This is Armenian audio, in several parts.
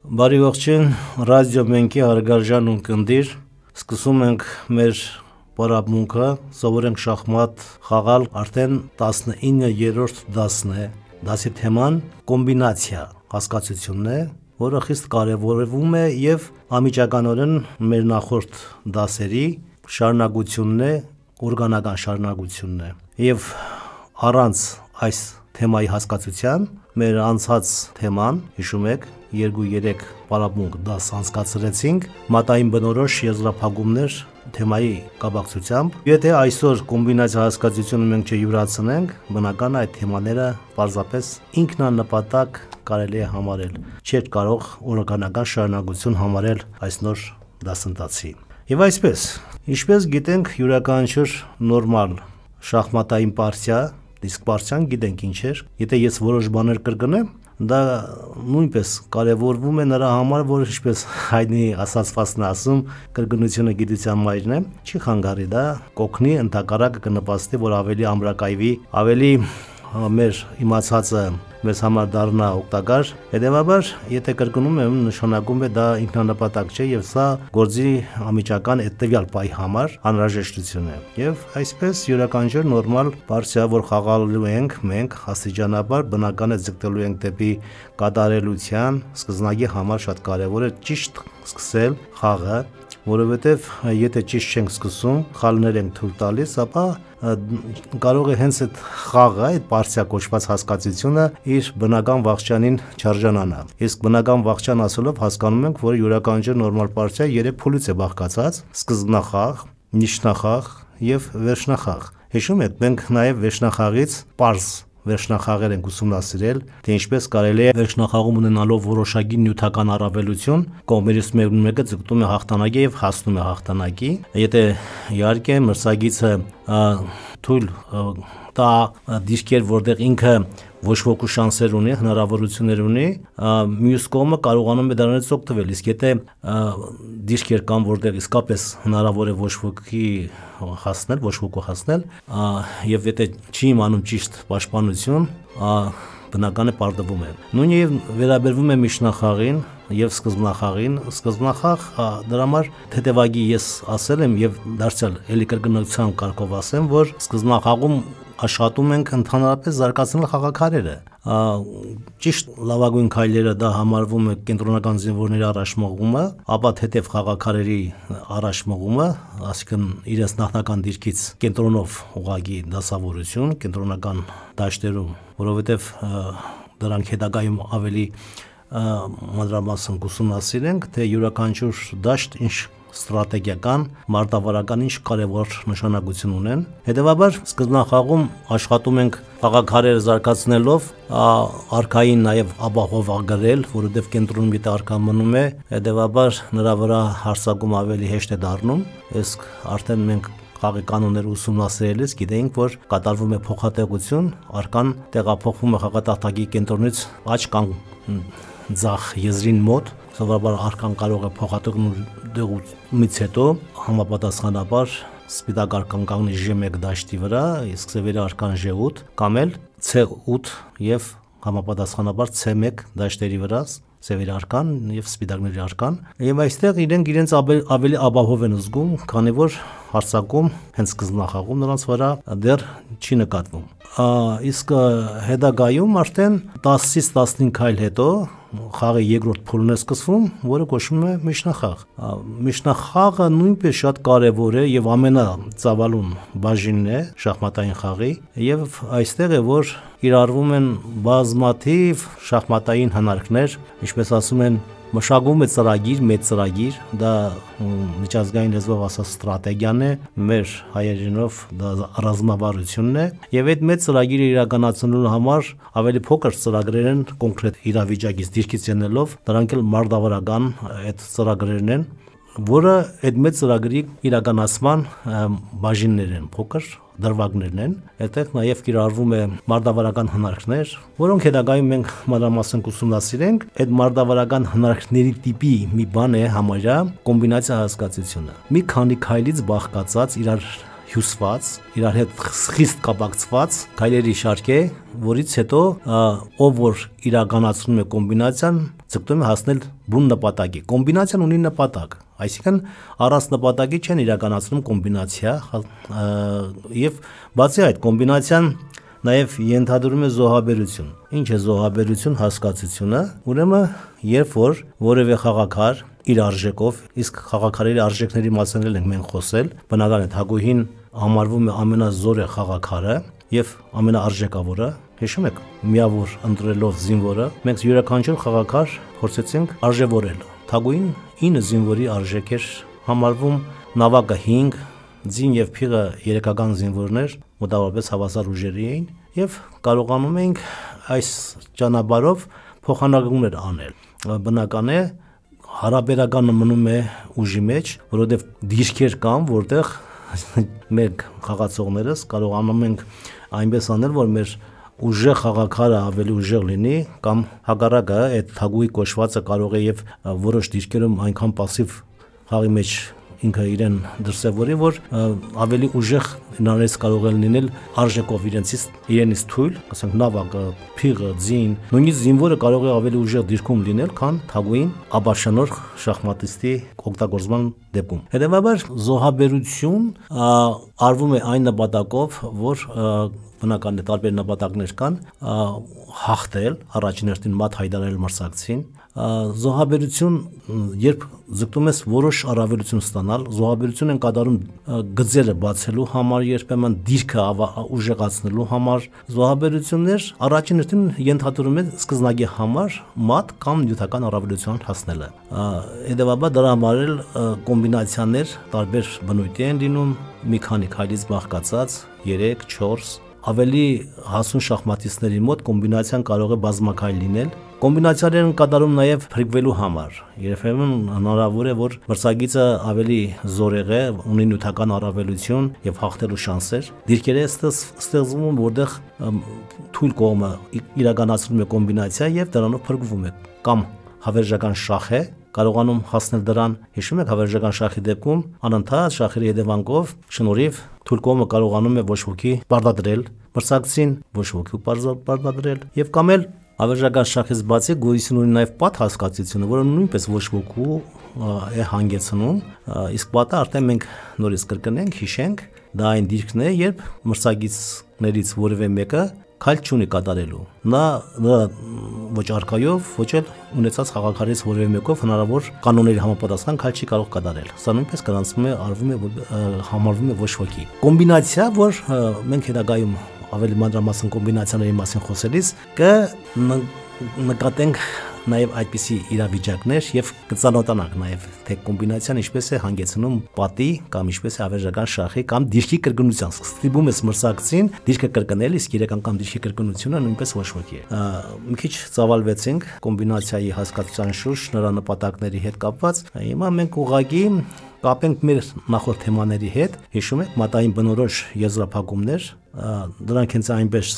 Բարի ողջույն, ռադիո մենքի հարգարժան ունկնդիր, սկսում ենք մեր պարապմունքը, սովորենք շախմատ խաղալ արդեն 19-րդ դասն է, դասի թեման կոմբինացիա հասկացությունն է, որը խիստ կարևորվում է և անմիջականորեն մեր նախորդ դասերի շարունակությունն է, օրգանական շարունակությունն է, և առանց այս թեմայի հասկացության մեր անցած թեման, հիշում եք, 2-3 պարապմունք դաս անցկացրեցինք, մատային բնորոշ եզրափակումներ թեմայի կապակցությամբ, եթե այսօր կոմբինացիա հասկացությունը մենք չյուրացնենք, բնական այդ թեմաները պարզապես ինքնանպատակ կարելի է համարել, չէր կարող օրգանական շարունակություն համարել այս նոր դասընթացի։ Եվ այսպես, ինչպես գիտենք, յուրաքանչյուր նորմալ շախմատային պարտիա, իսկ պարտիան գիտենք ինչ էր, եթե ես որոշ բաներ կրկնեմ, դա նույնպես կարևորվում է նրա համար, որ ինչպես հայտնի ասացվածն ասում, կրկնությունը գիտության մայրն է, չի խանգարի դա, կօգնի, ընդհակառակը կնպաստի, որ ավելի ամրակայվի, ավելի մեր իմացածը մեզ համար դառնա օգտակար, հետևաբար, եթե կրկնում եմ, նշանակում է դա ինքնանպատակ չէ և սա գործի անմիջական հետևյալ պահի համար անհրաժեշտություն է։ Եվ այսպես յուրաքանչյուր նորմալ պարտիա, որ խաղալու ենք մենք աստիճանաբար բնական է ձգտելու ենք դեպի կատարելության, սկզբնագի համար շատ կարևոր է ճիշտ սկսել խաղը, որովհետև եթե ճիշտ չենք սկսում, խալներ ենք թույլ տալիս, ապա կարող է հենց այդ խաղը, այդ պարտիա կոչված հասկացությունը իր բնական վախճանին չարժանանա։ Իսկ բնական վախճան ասելով հասկանում ենք, որ յուրաքանչյուր նորմալ պարտիա 3 փուլից է բաղկացած՝ սկզբնախաղ, միջնախաղ և վերջնախաղ։ Հիշում եք, մենք նաև վերջնախաղից պարզ վերջնախաղեր ենք ուսումնասիրել, թե ինչպես կարելի է վերջնախաղում ունենալով որոշակի նյութական առավելություն, կողմերից մեկը ձգտում է հաղթանակի և հասնում է հաղթանակի, եթե իհարկե մրցակիցը թույլ տա դիրքեր, որտեղ ինքը ոչ ոքի շանսեր ունի, հնարավորություններ ունի, մյուս կողմը կարողանում է դրանից օգտվել, իսկ եթե դիրքեր կան, որտեղ իսկապես հնարավոր է ոչ ոքի հասնել, և եթե չի իմանում ճիշտ պաշտպանություն, բնական է պարտվում է։ Նույնը վերաբերվում է միջնախաղին և սկզբնախաղին, սկզբնախաղ դրա համար թեթևակի ես ասել եմ և դարձյալ էլի կրկնության կարգով ասեմ, որ սկզբնախաղում աշխատում ենք ընդհանրապես զարգացնել խաղաքարերը, ճիշտ լավագույն քայլերը դա համարվում է կենտրոնական զինվորների առաջ մղումը, ապա թեթև խաղաքարերի առաջ մղումը, այսինքն իրենց նախնական դիրքից կենտրոնով ուղղակի դասավորություն, կենտրոնական դաշտերում, որովհետև դրանք հետագայում ավելի մանրամասն կուսումնասիրենք, թե յուրաքանչյուր դաշտ ինչ ստրատեգիական, մարտավարական ինչ կարևոր նշանակություն ունեն։ Հետևաբար սկզբնախաղում աշխատում ենք խաղաքարերը զարգացնելով, արքային նաև ապահովագրել, որովհետև կենտրոնում եթե արքան մնում է, հետևաբար նրա վրա հարձակումը ավելի հեշտ է դառնում, իսկ արդեն մենք խաղի կանոնները ուսումնասիրելիս գիտենք, որ կատարվում է փոխատեղություն, արքան տեղափոխվում է խաղատախտակի կենտրոնից աջ կամ ձախ եզրին մոտ, սովորաբար արքան կարող է փոխատեղումից հետո համապատասխանաբար սպիտակ արքան կանգնի G1 դաշտի վրա, իսկ սևերի արքան G8 կամ էլ C8 և համապատասխանաբար C1 դաշտերի վրա սևերի արքան և սպիտակների արքան, և այստեղ իրենք իրենց ավելի ապահով են զգում, քանի որ հարձակում հենց սկզբնախաղում նրանց վրա դեռ չի նկատվում։ Իսկ հետագայում արդեն 10-ից 15 քայլ հետո խաղի երկրորդ փուլն է սկսվում, որը կոչվում է միջնախաղ։ Միջնախաղը նույնպես շատ կարևոր է և ամենածավալուն բաժինն է շախմատային խաղի, և այստեղ է, որ կիրառվում են բազմաթիվ շախմատային հնարքներ, ինչպես ասում են, մշակվում է ծրագիր, մեծ ծրագիր, դա միջազգային լեզվով ասած ստրատեգիան է, մեր հայերենով դա ռազմավարությունն է, և այդ մեծ ծրագիրը իրականացնելու համար ավելի փոքր ծրագրեր են կոնկրետ իրավիճակից դիրքից ելնելով, դրանք էլ մարտավարական այդ ծրագրերն են, որը այդ մեծ ծրագրի իրականացման բաժիններ են, փոքր դրվագներն են, այդտեղ նաև կիրառվում է մարտավարական հնարքներ, որոնք հետագայում մենք մանրամասն կուսումնասիրենք, այդ մարտավարական հնարքների տիպի մի բան է համարյա կոմբինացիա հասկացությունը։ Մի քանի քայլից բաղկացած իրար հյուսված, իրար հետ խիստ կապակցված քայլերի շարք է, որից հետո ով որ իրականացնում է կոմբինացիան, ձգտում է հասնել բուն նպատակի։ Կոմբինացիան ունի նպատակ, այսինքն առանց նպատակի չեն իրականացնում կոմբինացիա, եւ բացի այդ կոմբինացիան նաև ենթադրում է զոհաբերություն։ Ինչ է զոհաբերություն հասկացությունը, ուրեմն երբ որ որևէ խաղաքար իր արժեքով, իսկ խաղաքարերի արժեքների մասին ենք մենք խոսել, բնական է Թագուհին համարվում է ամենազորը խաղաքարը եւ ամենաարժեքավորը, հիշում եք, միավոր ընտրելով զինվորը, մենք յուրաքանչյուր խաղաքար փորձեցինք արժևորել։ Թագուհին 9 զինվորի արժեք էր համարվում, նավակը 5, ձին եւ փիղը երեքական զինվորներ, մոտավորապես հավասար ուժերի էին եւ կարողանում էինք այս ճանապարհով փոխանակումներ անել։ Բնական է հարաբերականը մնում է ուժի մեջ, որովհետեւ դիրքեր կան, որտեղ մեր խաղացողներս կարողանում ենք այնպես անել, որ մեր ուժեղ խաղաքարը ավելի ուժեղ լինի, կամ հակառակը այդ թագուհի կոչվածը կարող է եւ որոշ դիրքերում այնքան пассив խաղի մեջ ինքը իրեն դրսևորի, որ ավելի ուժեղ նրանից կարող է լինել արժեքով իրենից թույլ, ասենք նավակը, փիղը, ձին, նույնիսկ զինվորը կարող է ավելի ուժեղ դիրքում լինել, քան թագուհին աբարշանոր շախմատիստի օգտագործման դեպքում։ Հետևաբար զոհաբերություն արվում է այն նպատակով, որ բնական է տարբեր նպատակներ կան, հաղթել, առաջին հերթին մատ հայտարարել մրցակցին, զոհաբերություն, երբ ձգտում ես որոշ առավելություն ստանալ, զոհաբերություն են կատարում գծերը բացելու համար, երբեմն դիրքը ուժեղացնելու համար, զոհաբերություններ առաջին հերթին ենթադրում է սկզնագի համար մատ կամ նյութական առավելության հասնելը։ Հետևաբար դրա համար էլ կոմբինացիաներ տարբեր բնույթի են լինում, մի քանի քայլից բաղկացած 3, 4 ավելի հասուն շախմատիստների մոտ կոմբինացիան կարող է բազմաքայլ լինել։ Կոմբինացիաներ են կատարում նաև փրկվելու համար։ Երբեմն հնարավոր է, որ մրցակիցը ավելի զորեղ է, ունի նյութական առավելություն եւ հաղթելու շանսեր։ Դիրքերը ստեղծվում, որտեղ թույլ կողմը իրականացնում է կոմբինացիա եւ դրանով փրկվում է, կամ հավերժական շախ է, կարողանում հասնել դրան, հիշում եք հավերժական շախի դեպքում անընդհատ շախերի հետևանքով շնորհիվ թույլ կողմը կարողանում է ոչ ոքի պարտադրել մրցակցին, ոչ ոքի պարտադրել եւ կամ էլ հավերժական շախից բացի գոյություն ունի նաև պատ հասկացությունը, որը նույնպես ոչ ոքի է հանգեցնում, իսկ պատը արդեն մենք նորից կրկնենք, հիշենք, դա այն դիրքն է, երբ մրցակիցներից որևէ մեկը քայլ չունի կատարելու։ Նա ոչ արքայով, ոչ էլ ունեցած խաղաքարից որևէ մեկով հնարավոր կանոնների համապատասխան քայլ չի կարող կատարել։ Սա նույնպես գրանցվում է, արվում է, համարվում է ոչ ոքի։ Կոմբինացիա, որ մենք հետագայում ավելի մանրամասն կոմբինացիաների մասին խոսելիս կնկատենք նաև այդպիսի իրավիճակներ եւ կծանոթանանք նաև թե կոմբինացիան ինչպես է հանգեցնում պատի կամ ինչպես է հավերժական շախի կամ դիրքի կրկնության։ Ստիպում ես մրցակցին դիրքը կրկնել, իսկ իրական կամ դիրքի կրկնությունը նույնպես ոչ ոքի է։ Մի քիչ ծավալվեցինք կոմբինացիայի հասկացության շուրջ, նրա նպատակների հետ կապված։ Հիմա մենք ուղղակի կապենք մեր նախորդ թեմաների հետ, հիշում եք մատային բնորոշ եզրափակումներ, դրանք հենց այնպես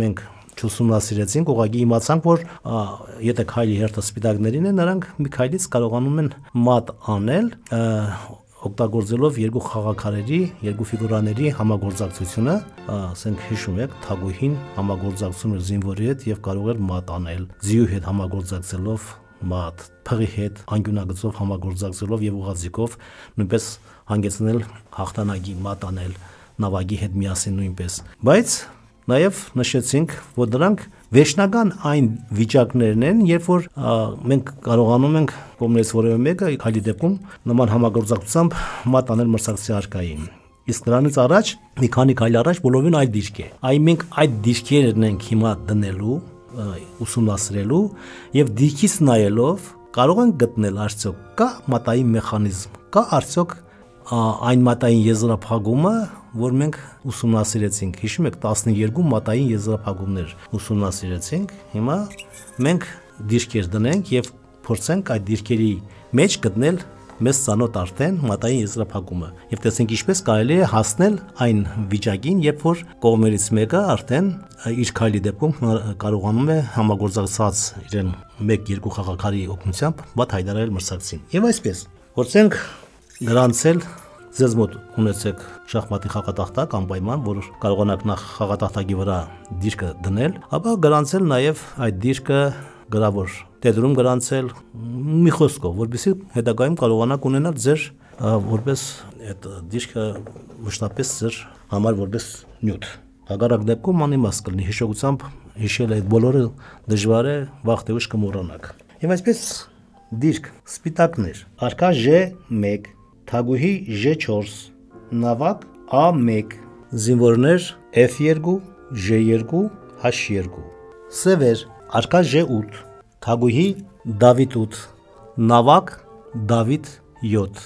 մենք չուսումնասիրեցինք, ուղղակի իմացանք, որ եթե քայլի հերթը սպիտակներին է, նրանք մի քայլից կարողանում են մատ անել, օգտագործելով երկու խաղաքարերի, երկու ֆիգուրաների համագործակցությունը, ասենք հիշում եք, թագուհին համագործակցում էր զինվորի հետ եւ կարող էր մատ անել, ձիու հետ համագործակցելով մատ, փղի հետ անկյունագծով համագործակցելով եւ ուղղաձիգով նույնպես հանգեցնել հաղթանակի մատ անել նավակի հետ միասին նույնպես, բայց նաև նշեցինք, որ դրանք վերջնական այն վիճակներն են, երբ որ մենք կարողանում ենք կողմից որևէ մեկը քայլի դեպքում նման համագործակցությամբ մատ անել մրցակցի arkային։ Իսկ դրանից առաջ մի քանի քայլ առաջ բոլորին այդ դիրք է։ Այ մենք այդ դիրքերն ենք հիմա դնելու, ուսումնասիրելու եւ դիրքից նայելով կարող ենք գտնել արդյոք կա մատային մեխանիզմ, կա արդյոք այն մատային եզրափակումը, որ մենք ուսումնասիրեցինք, հիշում եք 12 մատային եզրափակումներ ուսումնասիրեցինք, հիմա մենք դիրքեր դնենք եւ փորձենք այդ դիրքերի մեջ գտնել մեզ ծանոթ արդեն մատային եզրափակումը եւ տեսնենք ինչպես կարելի է հասնել այն վիճակին, երբ որ կողմերից մեկը արդեն իր քայլի դեպքում կարողանում է համագործակցած իրեն 1-2 խաղաքարի օգնությամբ մատ հայտարարել մրցակցին։ Եվ այսպես փորձենք գրանցել Ձեզ մոտ ունեցեք շախմատի խաղատախտակ անպայման, որ կարողանաք նախ խաղատախտակի վրա դիրքը դնել, ապա գրանցել նաև այդ դիրքը գրավոր տետրում գրանցել մի խոսքով, որովհետեւ հետագայում կարողանաք ունենալ ձեր որպես այդ դիրքը մշտապես ձեր համար որպես նյութ։ Հակառակ դեպքում անիմաստ կլինի, հիշողությամբ հիշել այդ բոլորը դժվար է, վաղ թե ուշ կմոռանաք։ Եվ այսպես դիրք սպիտակներ, արքա Ž1, թագուհի Ž4, նավակ A1, զինվորներ F2, Ž2, H2, սևեր, արքա Ž8, թագուհի Դավիթ 8, նավակ Դավիթ 7,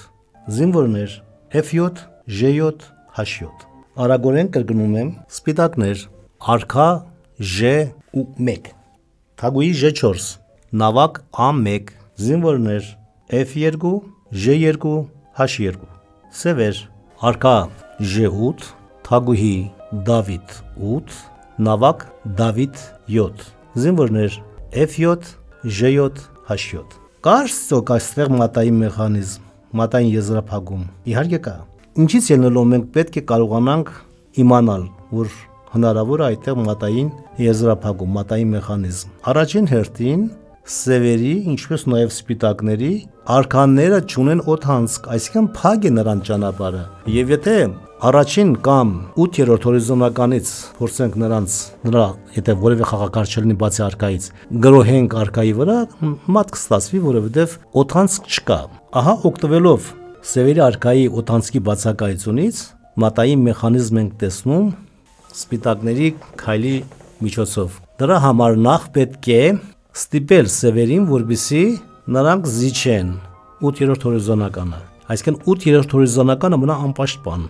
զինվորներ F7, Ž7, H7։ Արագորեն կրկնում եմ, սպիտակներ, արքա Ž1, թագուհի Ž4, նավակ A1, զինվորներ F2, Ž2, H2, սևեր, արքա Ž8, թագուհի Դավիթ 8, նավակ Դավիթ 7, զինվորներ F7, Ž7, H7։ Կար ստոք այստեղ մատային մեխանիզմ, մատային եզրափակում, իհարկե կա։ Ինչից ելնելով մենք պետք է կարողանանք իմանալ, որ հնարավոր է այդտեղ մատային եզրափակում, մատային մեխանիզմ։ Առաջին հերթին սևերի, ինչպես նաև սպիտակների արքաները չունեն օդանցք, այսինքն փակ է նրանց ճանապարհը։ Եվ եթե առաջին կամ 8-րդ հորիզոնականից փորձենք նրա եթե որևէ խաղակարգ չլինի բացի արքայից, գրոհենք արքայի վրա, մատ կստացվի, որովհետև օդանցք չկա։ Ահա օգտվելով սևերի արքայի օդանցքի բացակայությունից մատային մեխանիզմ ենք տեսնում սպիտակների քայլի միջոցով։ Դրա համար նախ պետք է ստիպել սևերին, որպեսզի նրանք զիջեն 8-րդ հորիզոնականը, այսինքն 8-րդ հորիզոնականը մնա անպաշտպան։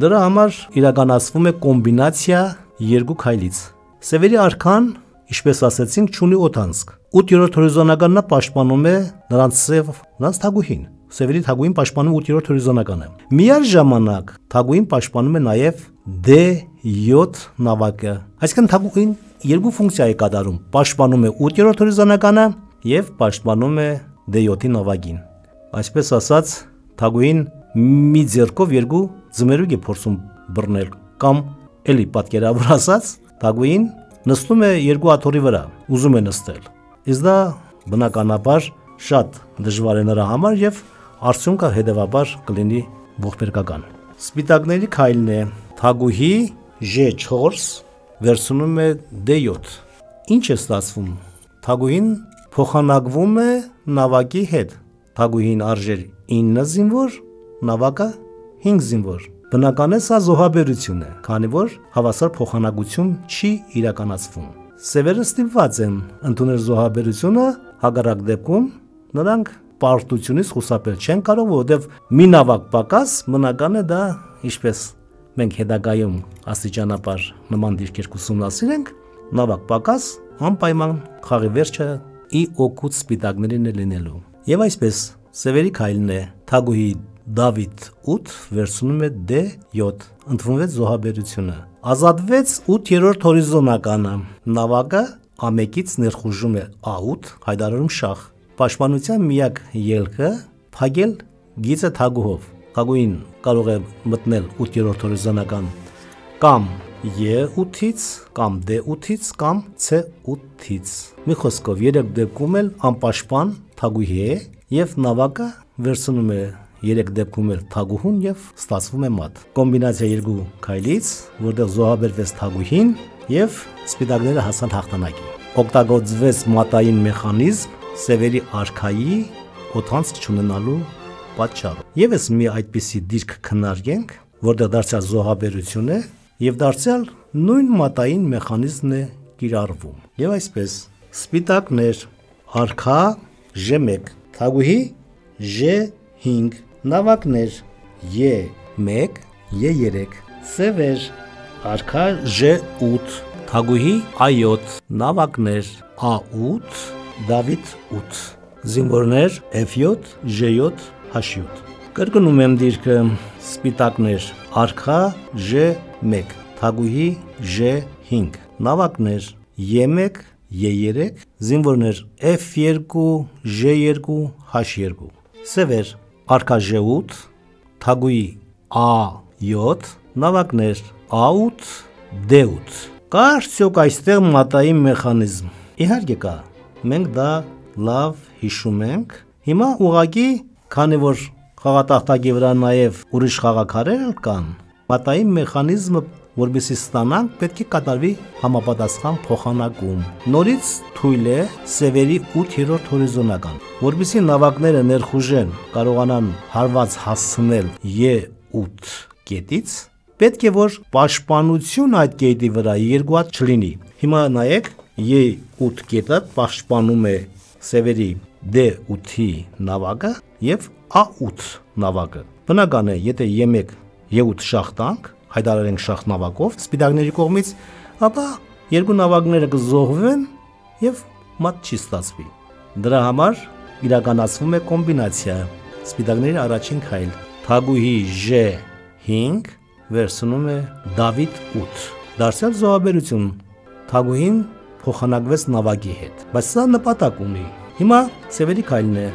Դրա համար իրականացվում է կոմբինացիա երկու քայլից։ Սևերի արքան, ինչպես ասացինք, չունի օդանցք։ 8-րդ հորիզոնականն պաշտպանում է նրանց թագուհին։ Սևերի թագուհին պաշտպանում 8-րդ հորիզոնականը։ Միաժամանակ թագուհին պաշտպանում է նաև D7 նավակը։ Այսինքն թագուհին երկու ֆունկցիա է կատարում, պաշտպանում է 8-րդ հորիզոնականը եւ պաշտպանում է D7-ի նավակին։ Այսպես ասած, թագուհին մի ձեռքով երկու ձմերուկ է փորձում բռնել, կամ էլի պատկերավոր ասած, թագուհին նստում է երկու աթոռի վրա, ուզում է նստել։ Իսկ դա բնականաբար շատ դժվար է նրա համար եւ արդյունքը հետեւաբար կլինի ողբերգական։ Սպիտակների քայլն է թագուհի J4 վերցնում է D7։ Ինչ է ստացվում։ Թագուհին փոխանակվում է նավակի հետ։ Թագուհին արժեր 9 զինվոր, նավակը 5 զինվոր։ Բնական է սա զոհաբերություն է, քանի որ հավասար փոխանակություն չի իրականացվում։ Սևերը ստիպված են ընդունել զոհաբերությունը, հակառակ դեպքում նրանք պարտությունից խուսափել չեն կարող, որովհետև մի նավակ պակաս բնական է դա, ինչպես մենք հետագայում աստիճանաբար նման դիրքեր կուսումնասիրենք, նավակ պակաս անպայման խաղի վերջը ի օգուտ սպիտակներին է լինելու։ Եվ այսպես սևերի քայլն է թագուհի Դավիթ 8 վերցնում է D7, ընդունվեց զոհաբերությունը։ Ազատվեց 8-րդ հորիզոնականը, նավակը A1-ից ներխուժում է A8, հայտարարում շախ։ Պաշտպանության միակ ելքը փակել գիծը թագուհով։ Թագուհին կարող է մտնել 8-րդ հորիզոնական կամ E8-ից, կամ D8-ից, կամ C8-ից։ Մի խոսքով երեք դեպքում էլ անպաշտպան թագուհի է եւ նավակը վերցնում է երեք դեպքում էլ թագուհուն եւ ստացվում է մատ։ Կոմբինացիա երկու քայլից, որտեղ զոհաբերվեց թագուհին եւ սպիտակները հասան հաղթանակի։ Օգտագործվեց մատային մեխանիզմ սևերի արքայի օդանցք չունենալու պատճառով։ Եվս մի այդպիսի դիրք քննարկենք, որտեղ դարձյալ զոհաբերություն է եւ դարձյալ նույն մատային մեխանիզմն է կիրառվում։ Եվ այսպես սպիտակներ արքա J1, թագուհի J5, նավակներ E1, E3, սևեր արքա J8, թագուհի A7, նավակներ A8, Դավիթ 8, զինվորներ F7, J7, H7։ Կրկնում եմ դիրքը սպիտակներ արքա J1, թագուհի J5, նավակներ E1, E3, զինվորներ F2, J2, H2, սևեր արքա J8, թագուհի A7 նավակներ A8, D8։ Կա արդյոք այստեղ մատային մեխանիզմ։ Իհարկե կա։ Մենք դա լավ հիշում ենք։ Հիմա ուղղակի, քանի որ խաղատախտակի վրա նաև ուրիշ խաղաքարեր կան, մատային մեխանիզմը որպեսզի ստանանք, պետք է կատարվի համապատասխան փոխանակում։ Նորից թույլ է սևերի 8-րդ հորիզոնական, որպեսզի նավակները ներխուժեն, կարողանան հարված հասցնել E8 կետից, պետք է որ պաշտպանություն այդ կետի վրա երկու հատ չլինի։ Հիմա նայեք, E8 կետը պաշտպանում է սևերի D8-ի նավակը եւ A8 նավակը։ Բնական է, եթե E1 E8 շախ տանք, հայտարարենք շախ նավակով սպիտակների կողմից, ապա երկու նավակները կզոհվեն եւ մատ չի ստացվի։ Դրա համար իրականացվում է կոմբինացիա։ Սպիտակների առաջին քայլ թագուհի J5 վերցնում է Դավիթ 8։ Դարձյալ զոհաբերություն։ Թագուհին փոխանակվեց նավակի հետ, բայց սա նպատակ ունի։ Հիմա սևերի քայլն է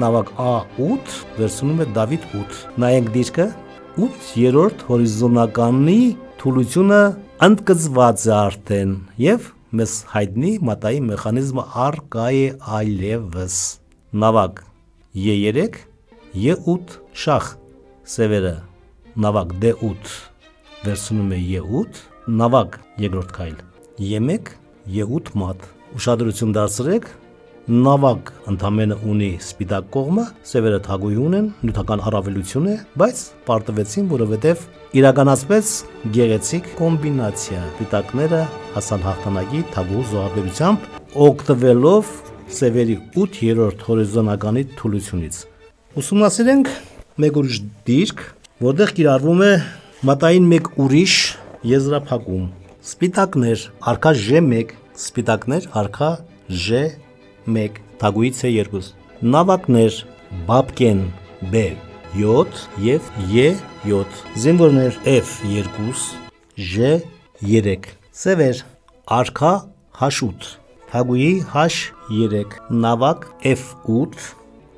նավակ A8 վերցնում է Դավիթ 8։ Նայենք դիրքը 8-րդ հորիզոնականի թուլությունը ընդգծված է արդեն եւ մեզ հայտնի մատային մեխանիզմը առկա է այլևս։ Նավակ E3, E8 շախ սևերը, նավակ D8 վերցնում է E8, նավակ երկրորդ քայլ E1, E8 մատ։ Ուշադրություն դարձրեք, նավակ ընդամենը ունի սպիտակ կողմը, սևերը թագուհի ունեն, նյութական առավելություն է, բայց պարտվեցին, որովհետև իրականացվեց գեղեցիկ կոմբինացիա։ Սպիտակները հասան հաղթանակի թագուհու զոհաբերությամբ, օգտվելով սևերի 8-րդ հորիզոնականի թուլությունից։ Ուսումնասիրենք մեկ ուրիշ դիրք, որտեղ կիրառվում է մատային մեկ ուրիշ եզրափակում։ Սպիտակներ արքա J1, սպիտակներ արքա J1, թագուհի C2, նավակներ Բաբկեն B7 եւ E7, զինվորներ F2, J3, սևեր արքա H8, թագուհի H3, նավակ F8,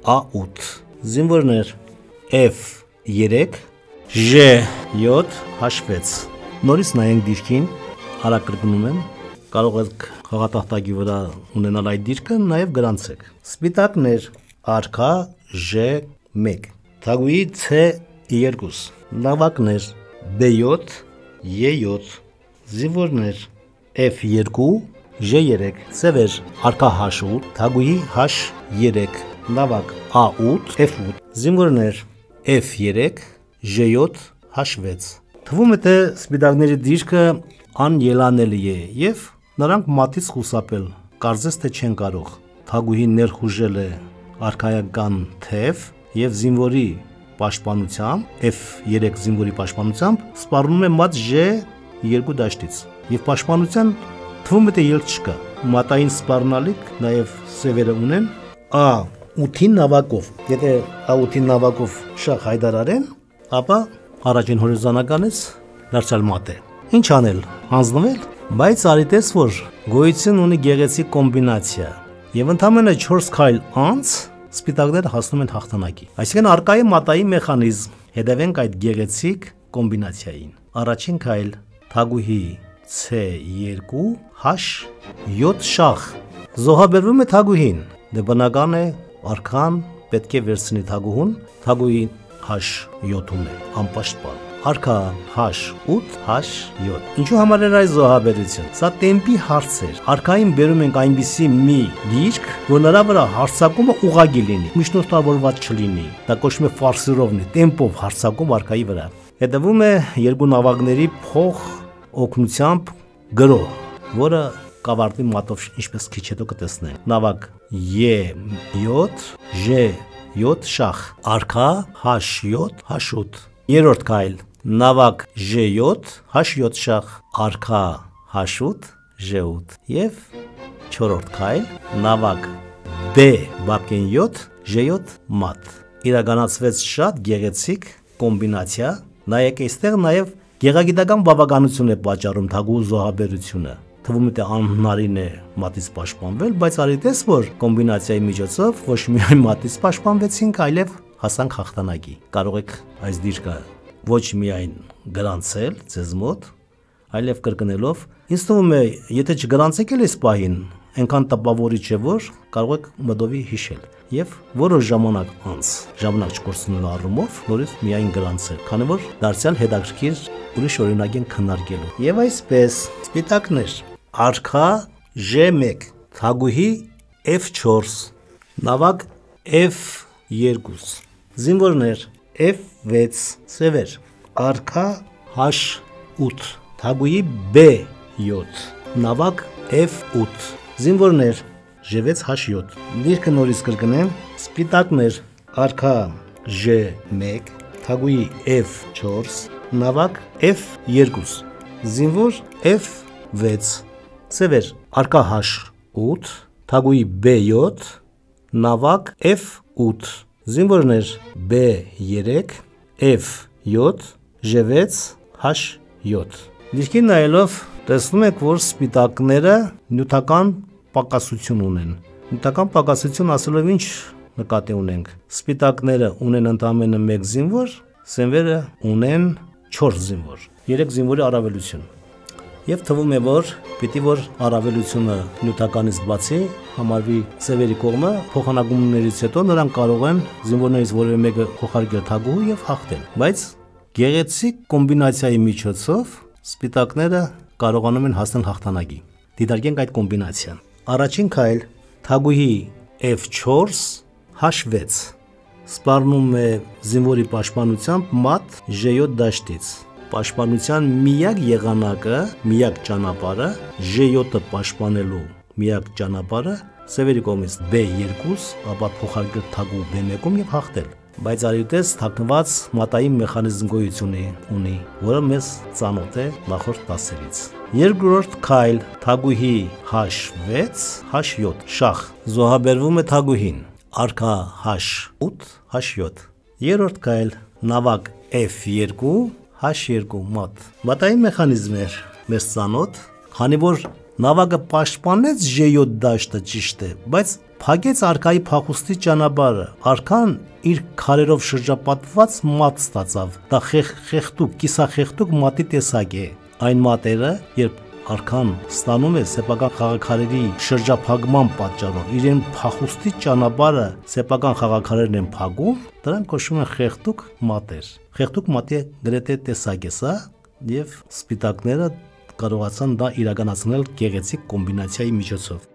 A8, զինվորներ F3, J7, H6։ Նորից նայենք դիրքին, արագ կրկնում եմ, կարող եք խաղատախտակի վրա ունենալ այդ դիրքը, նաև գրանցեք։ Սպիտակներ արքա J1, թագուհի C2, նավակներ B7, E7, զինվորներ F2, J3, սևեր արքա H8, թագուհի H3, նավակ A8, F8, զինվորներ F3, J7, H6։ Թվում է թե սպիտակների դիրքը անելանելի է եւ նրանք մատից խուսափել, կարծես թե չեն կարող։ Թագուհին ներխուժել է արքայական թև եւ զինվորի պաշտպանությամբ, F3 զինվորի պաշտպանությամբ սպառնում է մատ J2 դաշտից եւ պաշտպանության թվում է թե ելք չկա։ Մատային սպառնալիք նաեւ սևերը ունեն A8-ի նավակով։ Եթե A8-ի նավակով շախ հայտարարեն, ապա առաջին հորիզոնականից դարձյալ մատ է։ Ինչ անել, հանձնվել, բայց արիտես որ գոյություն ունի գեղեցիկ կոմբինացիա եւ ընդամենը 4 քայլ անց սպիտակները հասնում են հաղթանակի։ Այսինքն արկա է մատային մեխանիզմ, հետևենք այդ գեղեցիկ կոմբինացիային։ Առաջին քայլ թագուհի C2 H7 շախ զոհաբերվում է թագուհին։ Դե բնական է արքան պետք է վերցնի թագուհուն, թագուհի H7-ում է անպաշտպան։ Արքա H8 H7։ Ինչու համար էր այս զոհաբերություն։ Սա տեմպի հարց էր։ Արքային բերում ենք այնպիսի մի դիրք, որ նրա վրա հարձակումը ուղղակի լինի, միջնորդավորված չլինի։ Դա կոչվում է ֆարսիրովնի, տեմպով հարձակում արքայի վրա։ Հետևում է երկու նավակների փոխ օգնությամբ գրոհ, որը կավարտի մատով, ինչպես քիչ հետո կտեսնենք։ Նավակ E7 J7 շախ արքա H7 H8։ Երրորդ քայլ նավակ J7 H7 շախ արքա H8 J8 եւ չորրորդ քայլ նավակ B Բաբկեն 7 J7 մատ։ Իրականացվեց շատ գեղեցիկ կոմբինացիա, նայեք այստեղ նաեւ գեղագիտական բավականություն է պատճառում թագուհու զոհաբերությունը։ Թվում է թե անհնարին է մատից պաշտպանվել, բայց արիտես որ կոմբինացիայի միջոցով ոչ միայն մատից պաշտպանվեցինք, այլև հասանք հաղթանակի։ Կարող եք այս դիրքը ոչ միայն գրանցել ձեզ մոտ, այլև կրկնելով, ինձ թվում է, եթե չգրանցեք էլ այս պահին, այնքան տպավորիչ է, որ կարող եք մտովի հիշել եւ որոշ ժամանակ անց, ժամանակ չկորցնելու առումով, նորից միայն գրանցել, քանի որ դարձյալ հետաքրքիր ուրիշ օրինակ են քննարկելու։ Եվ այսպես, սպիտակներ, արքա J1, թագուհի F4, նավակ F2, զինվորներ F6, սևեր, արքա H8, թագուհի B7, նավակ F8, զինվորներ J6, H7, դիրքը նորից կրկնեմ, սպիտակներ, արքա J1, թագուհի F4, նավակ F2, զինվոր F6, սևեր, արքա H8, թագուհի B7, նավակ F8, զինվորներ B3, F7, J6, H7։ Դիրքին նայելով տեսնում եք, որ սպիտակները նյութական պակասություն ունեն։ Նյութական պակասություն ասելով ինչ նկատի ունենք։ Սպիտակները ունեն ընդամենը 1 զինվոր, սևերը ունեն 4 զինվոր, 3 զինվորի առավելություն։ Եվ թվում է, որ պիտի որ առավելությունը նյութականից բացի համարվի սևերի կողմը, փոխանակումներից հետո նրանք կարող են զինվորներից որևէ մեկը փոխարկել թագուհու եւ հաղթել։ Բայց գեղեցիկ կոմբինացիայի միջոցով սպիտակները կարողանում են հասնել հաղթանակի։ Դիտարկենք այդ կոմբինացիան։ Առաջին քայլ թագուհի F4 H6 սպառնում է զինվորի պաշտպանությամբ մատ J7 դաշտից։ Պաշտպանության միակ եղանակը, միակ ճանապարհը J7-ը պաշտպանելու միակ ճանապարհը սևերի կողմից B2, ապա փոխարկել թագուհու B1-ում եւ հաղթել։ Բայց արյունտես թաքնված մատային մեխանիզմ գոյություն ունի, որը մեզ ծանոթ է նախորդ դասերից։ Երկրորդ քայլ թագուհի H6, H7 շախ զոհաբերվում է թագուհին, արքա H8, H7։ Երրորդ քայլ նավակ F2, H2 մատ։ Մատային մեխանիզմեր մեզ ծանոթ, քանի որ նավակը պաշտպանեց J7 դաշտը ճիշտ է, բայց փակեց արքայի փախուստի ճանապարհը։ Արքան իր քարերով շրջապատված մատ ստացավ։ Դա խեղդուկ, կիսախեղդուկ մատի տեսակ է։ Այն մատերը, երբ արքան ստանում է սեփական խաղաքարերի շրջափակման պատճառով, իրեն փախուստի ճանապարհը սեփական խաղաքարերն են փակում, դրանք կոչվում են խեղդուկ մատեր։ Խեղդուկ մատի գրեթե տեսակ է սա, եւ սպիտակները կարողացան դա իրականացնել գեղեցիկ կոմբինացիայի միջոցով։